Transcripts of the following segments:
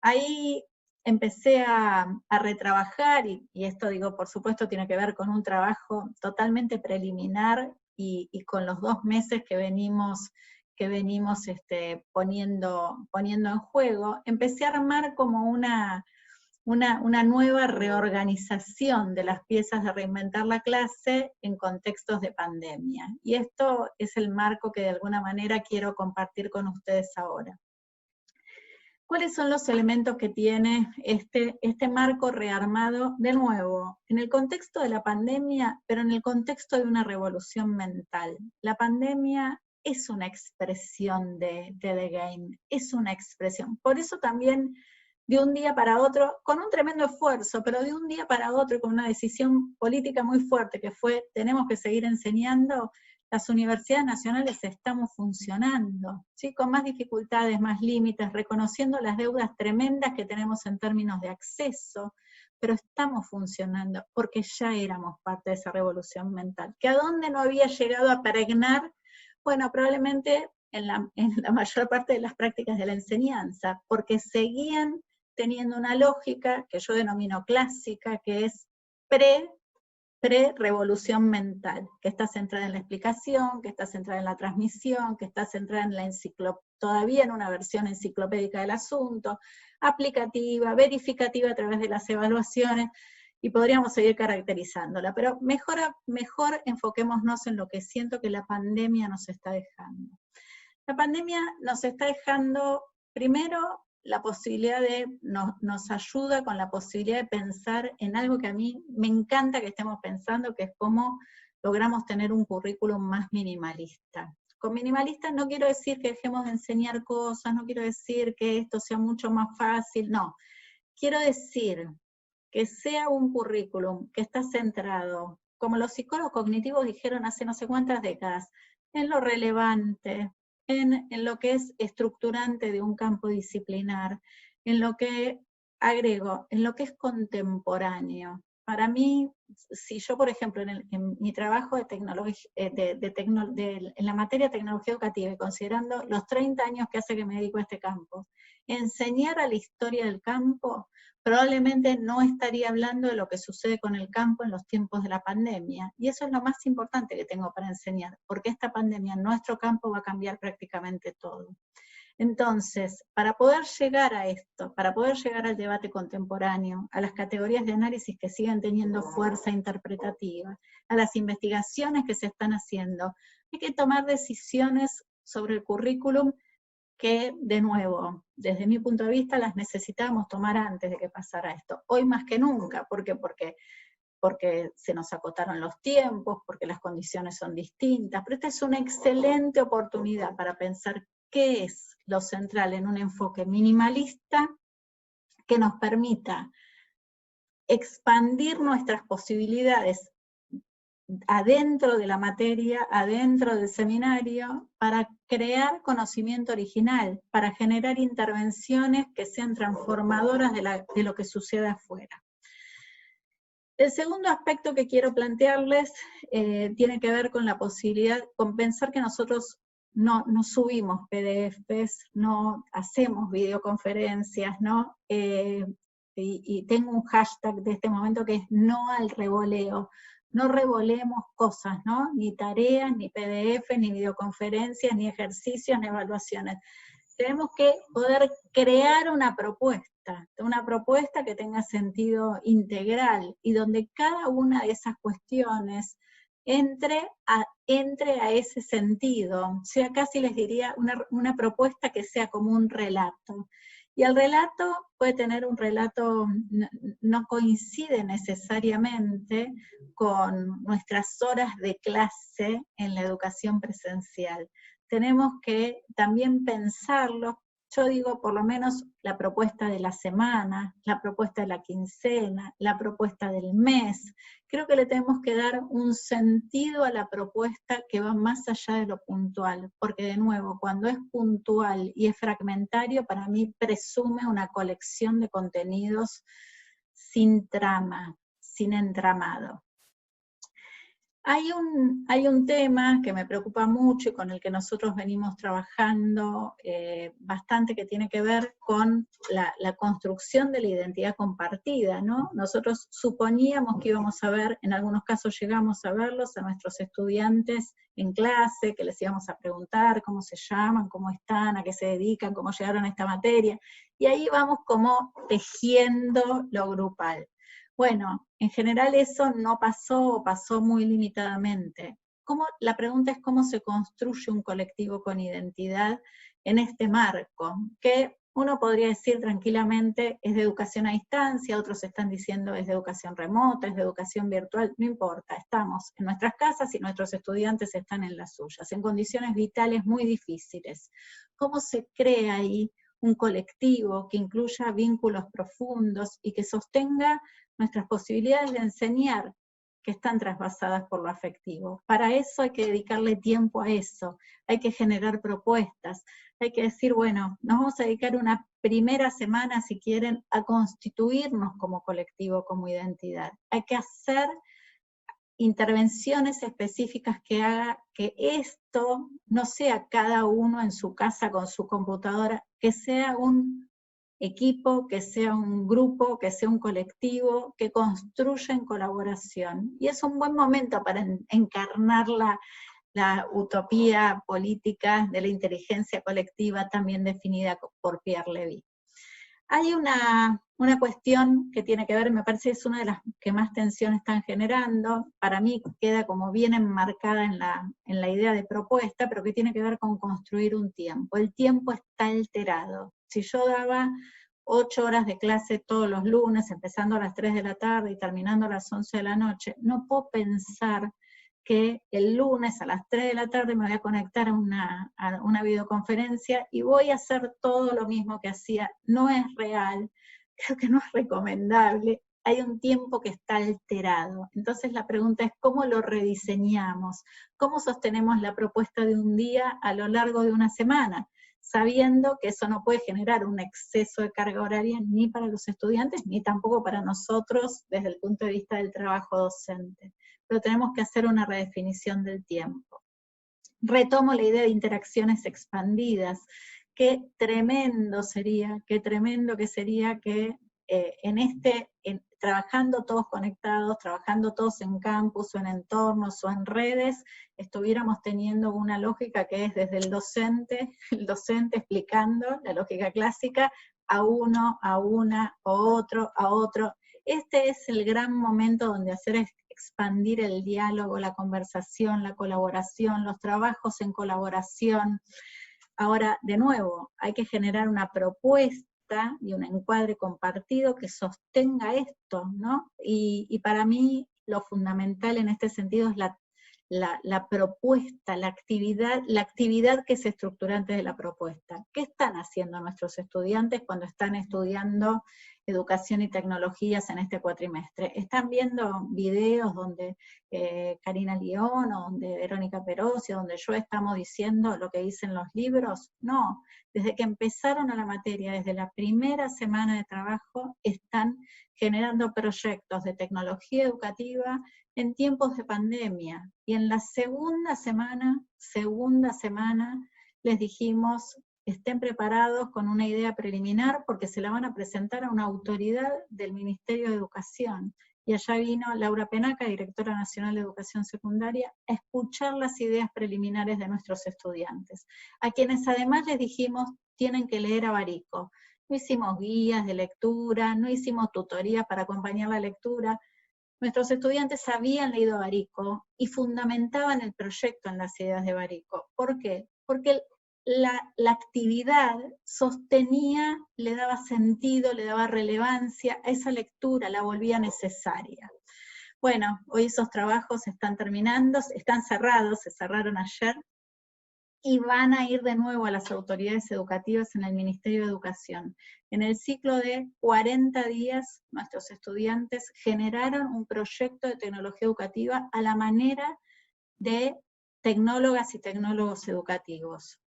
ahí empecé a retrabajar, y esto digo, por supuesto, tiene que ver con un trabajo totalmente preliminar, y con los 2 meses que venimos poniendo en juego, empecé a armar como una nueva reorganización de las piezas de Reinventar la Clase en contextos de pandemia. Y esto es el marco que de alguna manera quiero compartir con ustedes ahora. ¿Cuáles son los elementos que tiene este marco rearmado? De nuevo, en el contexto de la pandemia, pero en el contexto de una revolución mental. La pandemia es una expresión de The Game, es una expresión. Por eso también, de un día para otro, con un tremendo esfuerzo, pero de un día para otro, con una decisión política muy fuerte, que fue, tenemos que seguir enseñando, las universidades nacionales estamos funcionando, ¿sí? Con más dificultades, más límites, reconociendo las deudas tremendas que tenemos en términos de acceso, pero estamos funcionando porque ya éramos parte de esa revolución mental. ¿Que a dónde no había llegado a peregnar? Bueno, probablemente en la mayor parte de las prácticas de la enseñanza, porque seguían teniendo una lógica que yo denomino clásica, que es pre-revolución mental, que está centrada en la explicación, que está centrada en la transmisión, que está centrada en la todavía en una versión enciclopédica del asunto, aplicativa, verificativa a través de las evaluaciones, y podríamos seguir caracterizándola, pero mejor enfoquémonos en lo que siento que la pandemia nos está dejando. La pandemia nos está dejando, primero, la posibilidad nos ayuda con la posibilidad de pensar en algo que a mí me encanta que estemos pensando, que es cómo logramos tener un currículum más minimalista. Con minimalista no quiero decir que dejemos de enseñar cosas, no quiero decir que esto sea mucho más fácil, no. Quiero decir que sea un currículum que está centrado, como los psicólogos cognitivos dijeron hace no sé cuántas décadas, en lo relevante, en lo que es estructurante de un campo disciplinar, en lo que, agrego, en lo que es contemporáneo. Para mí, si yo, por ejemplo, en mi trabajo de tecnología, en la materia de tecnología educativa, y considerando los 30 años que hace que me dedico a este campo, enseñar a la historia del campo, probablemente no estaría hablando de lo que sucede con el campo en los tiempos de la pandemia. Y eso es lo más importante que tengo para enseñar, porque esta pandemia en nuestro campo va a cambiar prácticamente todo. Entonces, para poder llegar a esto, para poder llegar al debate contemporáneo, a las categorías de análisis que siguen teniendo fuerza interpretativa, a las investigaciones que se están haciendo, hay que tomar decisiones sobre el currículum que, de nuevo, desde mi punto de vista, las necesitábamos tomar antes de que pasara esto. Hoy más que nunca. ¿Por qué? Porque se nos acotaron los tiempos, porque las condiciones son distintas, pero esta es una excelente oportunidad para pensar qué es lo central en un enfoque minimalista que nos permita expandir nuestras posibilidades adentro de la materia, adentro del seminario, para crear conocimiento original, para generar intervenciones que sean transformadoras de lo que sucede afuera. El segundo aspecto que quiero plantearles tiene que ver con la posibilidad, con pensar que nosotros no subimos PDFs, no hacemos videoconferencias, ¿no? Y tengo un hashtag de este momento que es no al revoleo. No revolemos cosas, ¿no? Ni tareas, ni PDF, ni videoconferencias, ni ejercicios, ni evaluaciones. Tenemos que poder crear una propuesta que tenga sentido integral, y donde cada una de esas cuestiones entre a ese sentido. O sea, casi les diría una propuesta que sea como un relato. Y el relato puede tener un relato, no coincide necesariamente con nuestras horas de clase en la educación presencial. Tenemos que también pensarlo. Yo digo, por lo menos, la propuesta de la semana, la propuesta de la quincena, la propuesta del mes. Creo que le tenemos que dar un sentido a la propuesta que va más allá de lo puntual, porque de nuevo, cuando es puntual y es fragmentario, para mí presume una colección de contenidos sin trama, sin entramado. Hay un tema que me preocupa mucho y con el que nosotros venimos trabajando bastante, que tiene que ver con la construcción de la identidad compartida, ¿no? Nosotros suponíamos que íbamos a ver, en algunos casos llegamos a verlos, a nuestros estudiantes en clase, que les íbamos a preguntar cómo se llaman, cómo están, a qué se dedican, cómo llegaron a esta materia, y ahí vamos como tejiendo lo grupal. Bueno, en general eso no pasó, pasó muy limitadamente. La pregunta es cómo se construye un colectivo con identidad en este marco, que uno podría decir tranquilamente es de educación a distancia, otros están diciendo es de educación remota, es de educación virtual, no importa, estamos en nuestras casas y nuestros estudiantes están en las suyas, en condiciones vitales muy difíciles. ¿Cómo se crea ahí un colectivo que incluya vínculos profundos y que sostenga nuestras posibilidades de enseñar, que están trasvasadas por lo afectivo? Para eso hay que dedicarle tiempo a eso, hay que generar propuestas, hay que decir, bueno, nos vamos a dedicar una primera semana, si quieren, a constituirnos como colectivo, como identidad. Hay que hacer intervenciones específicas que haga que esto no sea cada uno en su casa con su computadora, que sea un equipo, que sea un grupo, que sea un colectivo, que construya en colaboración. Y es un buen momento para encarnar la utopía política de la inteligencia colectiva, también definida por Pierre Levy. Hay una cuestión que tiene que ver, me parece es una de las que más tensión están generando, para mí queda como bien enmarcada en la idea de propuesta, pero que tiene que ver con construir un tiempo. El tiempo está alterado. Si yo daba 8 horas de clase todos los lunes, empezando a las 3 de la tarde y terminando a las 11 de la noche, no puedo pensar que el lunes a las 3 de la tarde me voy a conectar a una videoconferencia y voy a hacer todo lo mismo que hacía. No es real, creo que no es recomendable, hay un tiempo que está alterado. Entonces la pregunta es cómo lo rediseñamos, cómo sostenemos la propuesta de un día a lo largo de una semana, sabiendo que eso no puede generar un exceso de carga horaria ni para los estudiantes, ni tampoco para nosotros desde el punto de vista del trabajo docente. Pero tenemos que hacer una redefinición del tiempo. Retomo la idea de interacciones expandidas. Qué tremendo que sería que trabajando todos conectados, trabajando todos en campus o en entornos o en redes, estuviéramos teniendo una lógica que es desde el docente explicando la lógica clásica, a uno, a una, a otro. Este es el gran momento donde hacer expandir el diálogo, la conversación, la colaboración, los trabajos en colaboración. Ahora, de nuevo, hay que generar una propuesta y un encuadre compartido que sostenga esto, ¿no? Y para mí lo fundamental en este sentido es la propuesta, la actividad que es estructurante de la propuesta. ¿Qué están haciendo nuestros estudiantes cuando están estudiando educación y tecnologías en este cuatrimestre? ¿Están viendo videos donde Karina León o donde Verónica Perosi, donde yo estamos diciendo lo que dicen los libros? No, desde que empezaron a la materia, desde la primera semana de trabajo, están generando proyectos de tecnología educativa en tiempos de pandemia. Y en la segunda semana, les dijimos, estén preparados con una idea preliminar porque se la van a presentar a una autoridad del Ministerio de Educación. Y allá vino Laura Penaca, directora nacional de Educación Secundaria, a escuchar las ideas preliminares de nuestros estudiantes, a quienes además les dijimos, tienen que leer a Barico. No hicimos guías de lectura, no hicimos tutorías para acompañar la lectura. Nuestros estudiantes habían leído a Barico y fundamentaban el proyecto en las ideas de Barico. ¿Por qué? Porque la actividad sostenía, le daba sentido, le daba relevancia a esa lectura, la volvía necesaria. Bueno, hoy esos trabajos están terminando, están cerrados, se cerraron ayer, y van a ir de nuevo a las autoridades educativas en el Ministerio de Educación. En el ciclo de 40 días, nuestros estudiantes generaron un proyecto de tecnología educativa a la manera de tecnólogas y tecnólogos educativos.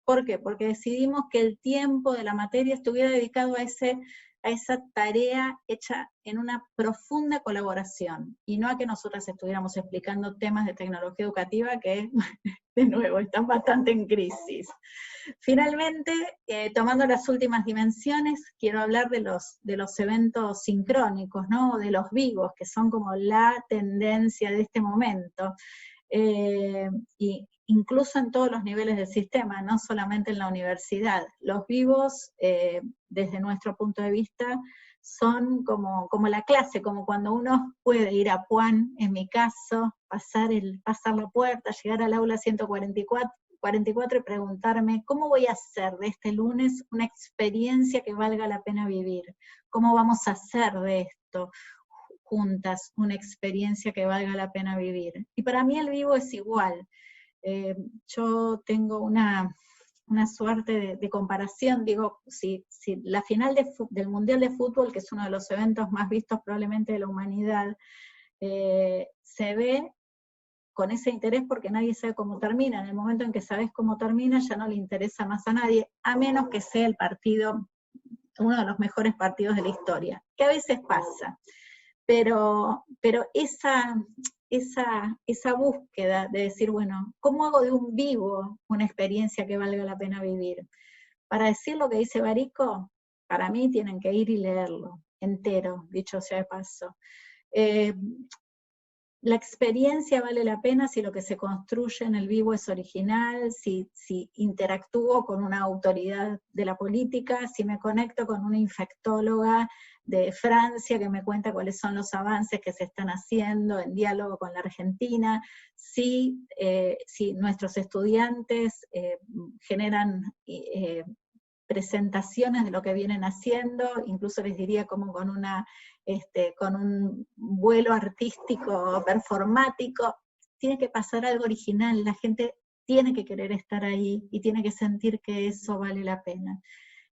¿Por qué? Porque decidimos que el tiempo de la materia estuviera dedicado a ese a esa tarea hecha en una profunda colaboración, y no a que nosotras estuviéramos explicando temas de tecnología educativa que, de nuevo, están bastante en crisis. Finalmente, tomando las últimas dimensiones, quiero hablar de los eventos sincrónicos, ¿no? De los vivos, que son como la tendencia de este momento. Y incluso en todos los niveles del sistema, no solamente en la universidad. Los vivos, desde nuestro punto de vista, son como la clase, como cuando uno puede ir a Puan, en mi caso, pasar la puerta, llegar al aula 144 y preguntarme, ¿cómo voy a hacer de este lunes una experiencia que valga la pena vivir? ¿Cómo vamos a hacer de esto juntas una experiencia que valga la pena vivir? Y para mí el vivo es igual. Yo tengo una suerte de comparación, digo, si la final del Mundial de Fútbol, que es uno de los eventos más vistos probablemente de la humanidad, se ve con ese interés porque nadie sabe cómo termina. En el momento en que sabes cómo termina, ya no le interesa más a nadie, a menos que sea el partido, uno de los mejores partidos de la historia, que a veces pasa. Pero esa búsqueda de decir, bueno, ¿cómo hago de un vivo una experiencia que valga la pena vivir? Para decir lo que dice Barico, para mí tienen que ir y leerlo, entero, dicho sea de paso. La experiencia vale la pena si lo que se construye en el vivo es original, si interactúo con una autoridad de la política, si me conecto con una infectóloga de Francia que me cuenta cuáles son los avances que se están haciendo en diálogo con la Argentina, si nuestros estudiantes generan presentaciones de lo que vienen haciendo, incluso les diría como con un vuelo artístico, performático. Tiene que pasar algo original, la gente tiene que querer estar ahí y tiene que sentir que eso vale la pena.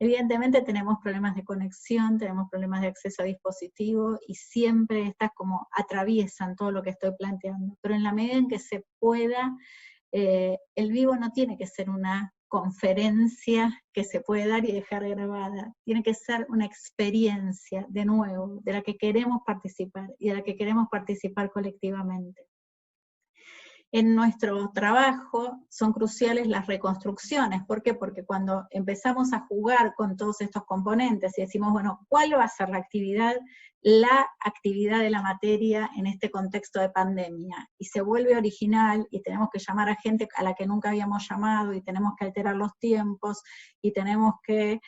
Evidentemente tenemos problemas de conexión, tenemos problemas de acceso a dispositivos, y siempre estas como atraviesan todo lo que estoy planteando, pero en la medida en que se pueda, el vivo no tiene que ser una conferencia que se puede dar y dejar grabada, tiene que ser una experiencia, de nuevo, de la que queremos participar, y de la que queremos participar colectivamente. En nuestro trabajo son cruciales las reconstrucciones. ¿Por qué? Porque cuando empezamos a jugar con todos estos componentes y decimos, bueno, ¿cuál va a ser la actividad de la materia en este contexto de pandemia? Y se vuelve original, y tenemos que llamar a gente a la que nunca habíamos llamado, y tenemos que alterar los tiempos, y tenemos que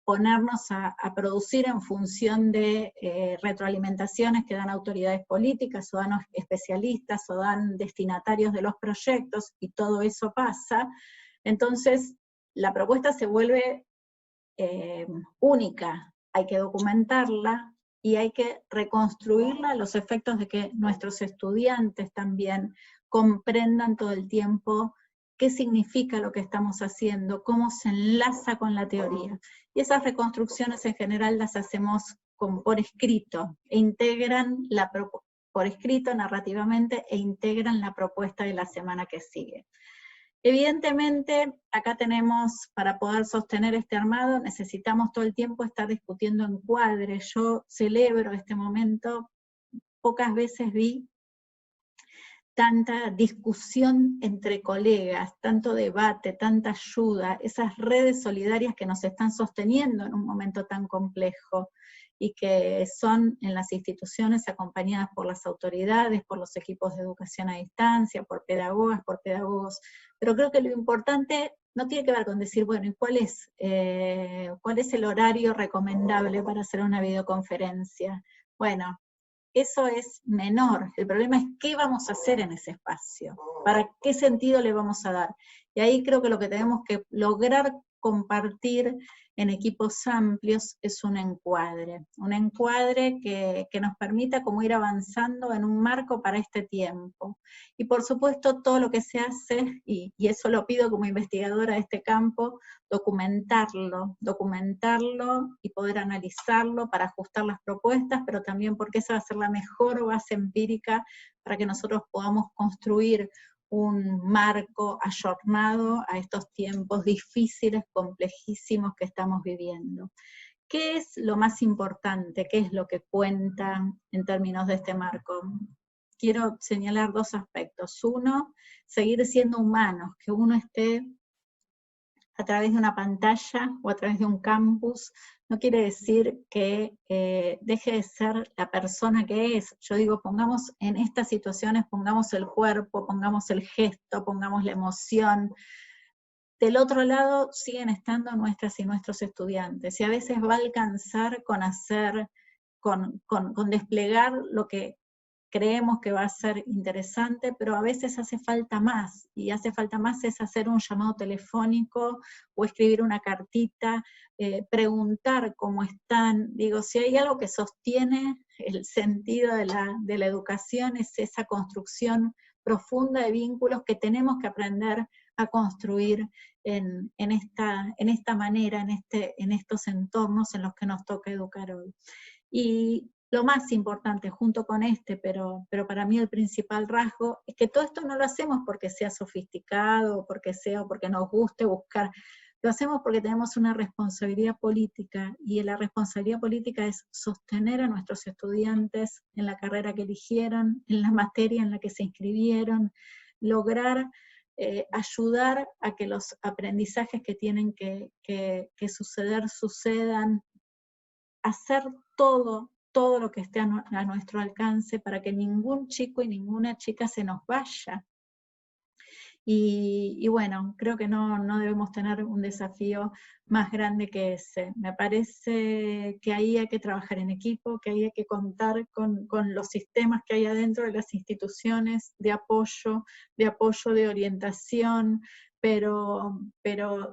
ponernos a producir en función de retroalimentaciones que dan autoridades políticas, o dan especialistas, o dan destinatarios de los proyectos, y todo eso pasa. Entonces, la propuesta se vuelve única, hay que documentarla, y hay que reconstruirla a los efectos de que nuestros estudiantes también comprendan todo el tiempo qué significa lo que estamos haciendo, cómo se enlaza con la teoría. Y esas reconstrucciones en general las hacemos por escrito, por escrito narrativamente, e integran la propuesta de la semana que sigue. Evidentemente, acá tenemos, para poder sostener este armado, necesitamos todo el tiempo estar discutiendo encuadres. Yo celebro este momento, pocas veces vi tanta discusión entre colegas, tanto debate, tanta ayuda, esas redes solidarias que nos están sosteniendo en un momento tan complejo, y que son en las instituciones acompañadas por las autoridades, por los equipos de educación a distancia, por pedagogas, por pedagogos. Pero creo que lo importante no tiene que ver con decir, bueno, ¿y cuál es el horario recomendable para hacer una videoconferencia? Bueno, eso es menor. El problema es qué vamos a hacer en ese espacio, para qué sentido le vamos a dar. Y ahí creo que lo que tenemos que lograr compartir en equipos amplios es un encuadre que nos permita como ir avanzando en un marco para este tiempo. Y por supuesto todo lo que se hace, y eso lo pido como investigadora de este campo, documentarlo y poder analizarlo para ajustar las propuestas, pero también porque esa va a ser la mejor base empírica para que nosotros podamos construir un marco ayornado a estos tiempos difíciles, complejísimos que estamos viviendo. ¿Qué es lo más importante? ¿Qué es lo que cuenta en términos de este marco? Quiero señalar dos aspectos. Uno, seguir siendo humanos, que uno esté a través de una pantalla o a través de un campus, no quiere decir que deje de ser la persona que es. Yo digo, pongamos en estas situaciones, pongamos el cuerpo, pongamos el gesto, pongamos la emoción. Del otro lado siguen estando nuestras y nuestros estudiantes, y a veces va a alcanzar con hacer, con desplegar lo que creemos que va a ser interesante, pero a veces hace falta más, y hace falta más es hacer un llamado telefónico, o escribir una cartita, preguntar cómo están. Digo, si hay algo que sostiene el sentido de la educación, es esa construcción profunda de vínculos que tenemos que aprender a construir en esta manera, en estos entornos en los que nos toca educar hoy. Y lo más importante, junto con pero para mí el principal rasgo, es que todo esto no lo hacemos porque sea sofisticado, o porque nos guste buscar, lo hacemos porque tenemos una responsabilidad política, y la responsabilidad política es sostener a nuestros estudiantes en la carrera que eligieron, en la materia en la que se inscribieron, lograr ayudar a que los aprendizajes que tienen que suceder, sucedan, hacer todo lo que esté a nuestro alcance para que ningún chico y ninguna chica se nos vaya. Y bueno, creo que no debemos tener un desafío más grande que ese. Me parece que ahí hay que trabajar en equipo, que ahí hay que contar con los sistemas que hay adentro de las instituciones de apoyo, de orientación, pero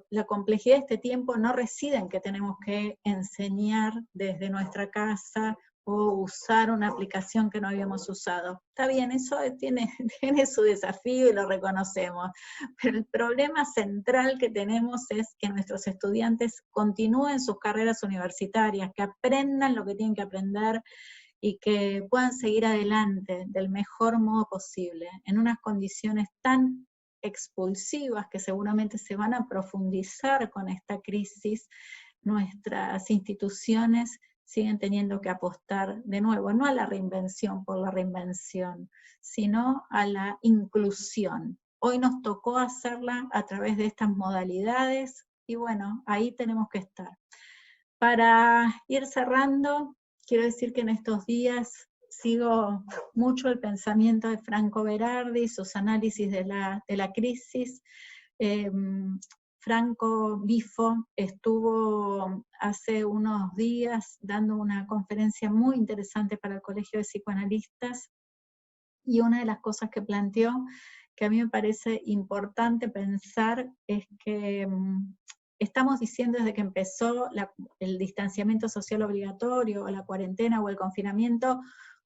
la complejidad de este tiempo no reside en que tenemos que enseñar desde nuestra casa o usar una aplicación que no habíamos usado. Está bien, eso tiene su desafío y lo reconocemos, pero el problema central que tenemos es que nuestros estudiantes continúen sus carreras universitarias, que aprendan lo que tienen que aprender y que puedan seguir adelante del mejor modo posible, en unas condiciones tan expulsivas que seguramente se van a profundizar con esta crisis. Nuestras instituciones siguen teniendo que apostar de nuevo, no a la reinvención por la reinvención, sino a la inclusión. Hoy nos tocó hacerla a través de estas modalidades, y bueno, ahí tenemos que estar. Para ir cerrando, quiero decir que en estos días sigo mucho el pensamiento de Franco Berardi, sus análisis de la crisis. Franco Bifo estuvo hace unos días dando una conferencia muy interesante para el Colegio de Psicoanalistas, y una de las cosas que planteó, que a mí me parece importante pensar, es que estamos diciendo desde que empezó el distanciamiento social obligatorio, o la cuarentena, o el confinamiento,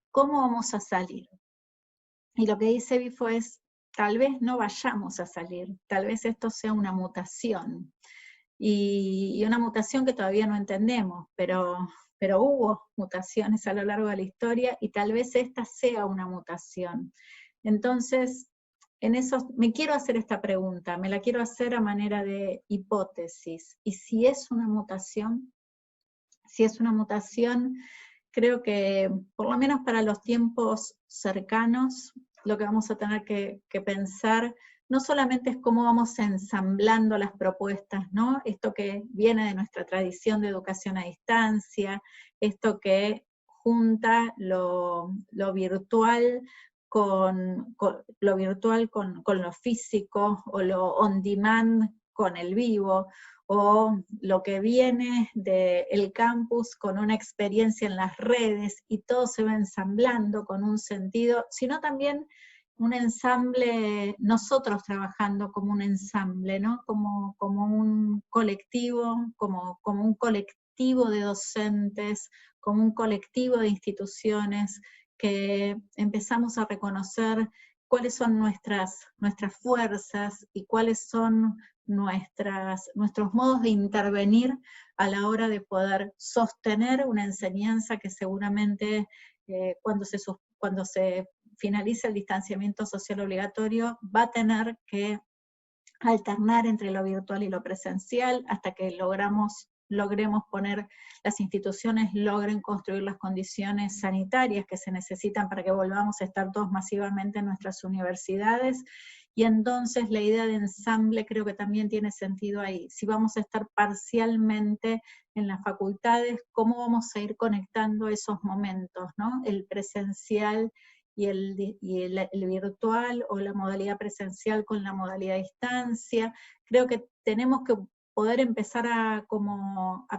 ¿cómo vamos a salir? Y lo que dice Bifo es, tal vez no vayamos a salir, tal vez esto sea una mutación, y una mutación que todavía no entendemos, pero hubo mutaciones a lo largo de la historia, y tal vez esta sea una mutación. Entonces, en eso me quiero hacer esta pregunta, me la quiero hacer a manera de hipótesis, y si es una mutación, creo que por lo menos para los tiempos cercanos, lo que vamos a tener que pensar no solamente es cómo vamos ensamblando las propuestas, ¿no? Esto que viene de nuestra tradición de educación a distancia, esto que junta lo virtual con lo físico, o lo on demand con el vivo, o lo que viene del campus con una experiencia en las redes, y todo se va ensamblando con un sentido, sino también un ensamble, nosotros trabajando como un ensamble, ¿no? Como un colectivo, como un colectivo de docentes, como un colectivo de instituciones, que empezamos a reconocer cuáles son nuestras fuerzas, y cuáles son nuestros modos de intervenir a la hora de poder sostener una enseñanza que seguramente cuando se finalice el distanciamiento social obligatorio, va a tener que alternar entre lo virtual y lo presencial hasta que logremos poner, las instituciones logren construir las condiciones sanitarias que se necesitan para que volvamos a estar todos masivamente en nuestras universidades, y entonces la idea de ensamble creo que también tiene sentido ahí. Si vamos a estar parcialmente en las facultades, ¿cómo vamos a ir conectando esos momentos, ¿no? El presencial y el virtual, o la modalidad presencial con la modalidad a distancia. Creo que tenemos que poder empezar a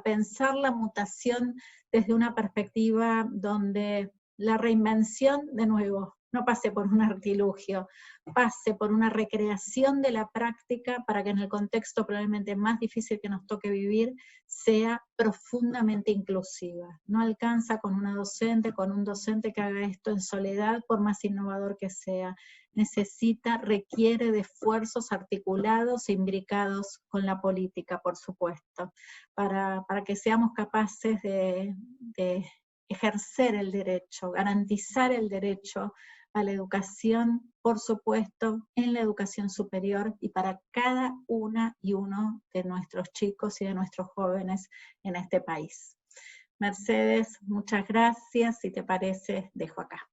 pensar la mutación desde una perspectiva donde la reinvención, de nuevo, no pase por un artilugio, pase por una recreación de la práctica para que en el contexto probablemente más difícil que nos toque vivir sea profundamente inclusiva. No alcanza con una docente, con un docente que haga esto en soledad, por más innovador que sea. Requiere de esfuerzos articulados e imbricados con la política, por supuesto, para que seamos capaces de ejercer el derecho, garantizar el derecho a la educación, por supuesto, en la educación superior y para cada una y uno de nuestros chicos y de nuestros jóvenes en este país. Mercedes, muchas gracias. Si te parece, dejo acá.